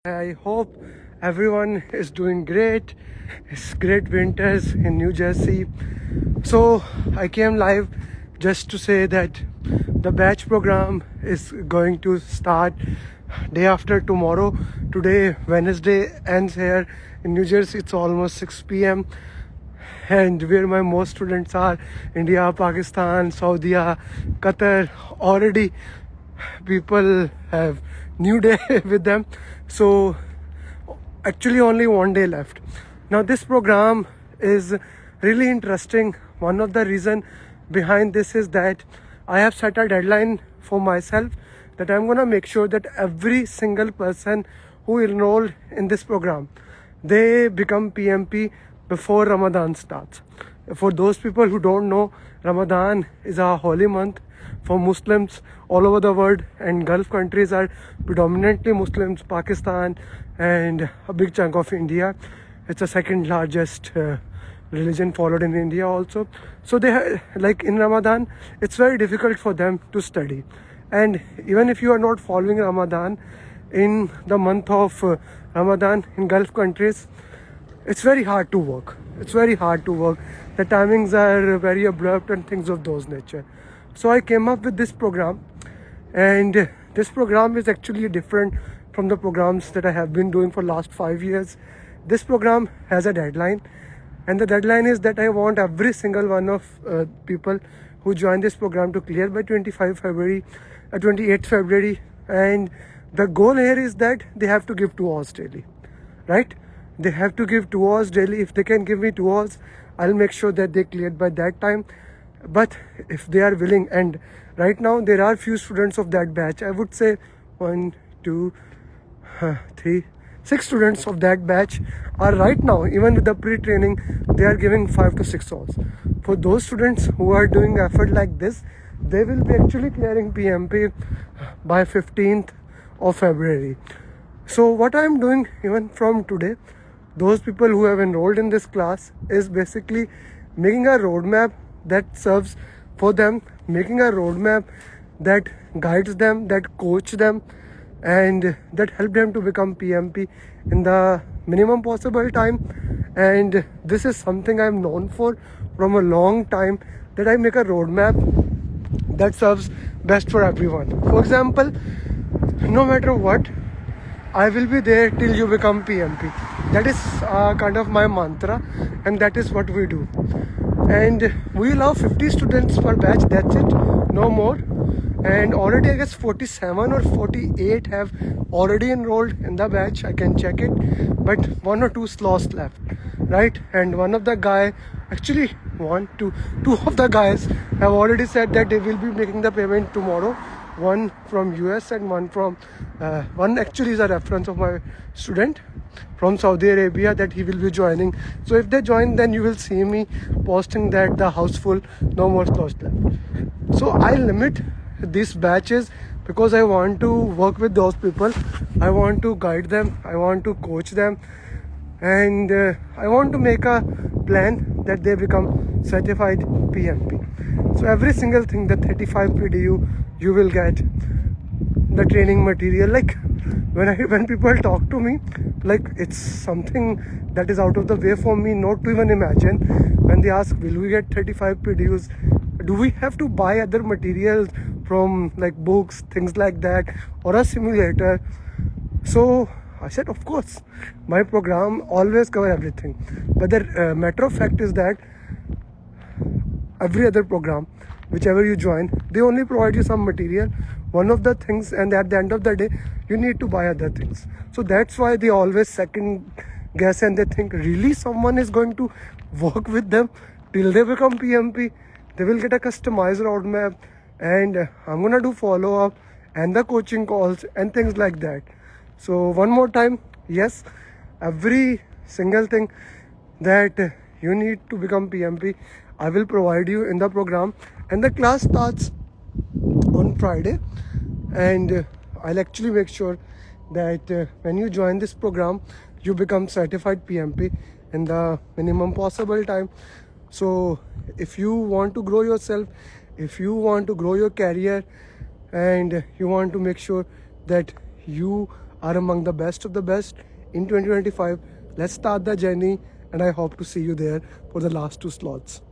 I hope everyone is doing great. It's great winters in New Jersey. So I came live just to say that the batch program is going to start day after tomorrow. Today, Wednesday, ends here in New Jersey. It's almost 6 p.m. and where my most students are: India, Pakistan, Saudi, Qatar. Already people have new day with them. So actually only one day left. Now this program is really interesting. One of the reason behind this is that I have set a deadline for myself that I'm gonna make sure that every single person who enrolled in this program, they become PMP before Ramadan starts. For those people who don't know, Ramadan is a holy month for Muslims all over the world, and Gulf countries are predominantly Muslims, Pakistan and a big chunk of India. It's the second largest religion followed in India also. So they like in Ramadan, it's very difficult for them to study. And even if you are not following Ramadan, in the month of Ramadan in Gulf countries, it's very hard to work. It's very hard to work. The timings are very abrupt and things of those nature. So I came up with this program, and this program is actually different from the programs that I have been doing for last 5 years. This program has a deadline, and the deadline is that I want every single one of people who join this program to clear by 28th February. And the goal here is that they have to give 2 hours daily, right? They have to give 2 hours daily. If they can give me 2 hours, I'll make sure that they cleared by that time. But if they are willing, and right now there are few students of that batch, I would say 1, 2, 3, 6 students of that batch are right now, even with the pre-training, they are giving 5 to 6 hours. For those students who are doing effort like this, they will be actually clearing PMP by 15th of February. So what I am doing even from today, those people who have enrolled in this class, is basically making a roadmap that serves for them, making a roadmap that guides them, that coach them, and that help them to become PMP in the minimum possible time. And this is something I'm known for from a long time, that I make a roadmap that serves best for everyone. For example, no matter what, I will be there till you become PMP. That is kind of my mantra, and that is what we do. And we allow 50 students per batch, that's it, no more. And already I guess 47 or 48 have already enrolled in the batch. I can check it, but 1 or 2 slots left, right? And one of the guy, actually two of the guys have already said that they will be making the payment tomorrow. One from US and one from one actually is a reference of my student from Saudi Arabia, that he will be joining. So if they join, then you will see me posting that the house full, no more slots left. So I limit these batches because I want to work with those people. I want to guide them, I want to coach them, and I want to make a plan that they become certified PMP. So every single thing, the 35 PDU, you will get the training material. Like when people talk to me, like it's something that is out of the way for me not to even imagine. When they ask, will we get 35 PDUs? Do we have to buy other materials from like books, things like that, or a simulator? So I said, of course, my program always cover everything. But the matter of fact is that every other program, whichever you join, they only provide you some material, one of the things, and at the end of the day, you need to buy other things. So that's why they always second guess, and they think really someone is going to work with them till they become PMP. They will get a customized roadmap, and I'm gonna do follow-up and the coaching calls and things like that. So one more time, yes, every single thing that you need to become PMP, I will provide you in the program. And the class starts on Friday, and I'll actually make sure that when you join this program, you become certified PMP in the minimum possible time. So if you want to grow yourself, if you want to grow your career, and you want to make sure that you are among the best of the best in 2025. Let's start the journey, and I hope to see you there for the last 2 slots.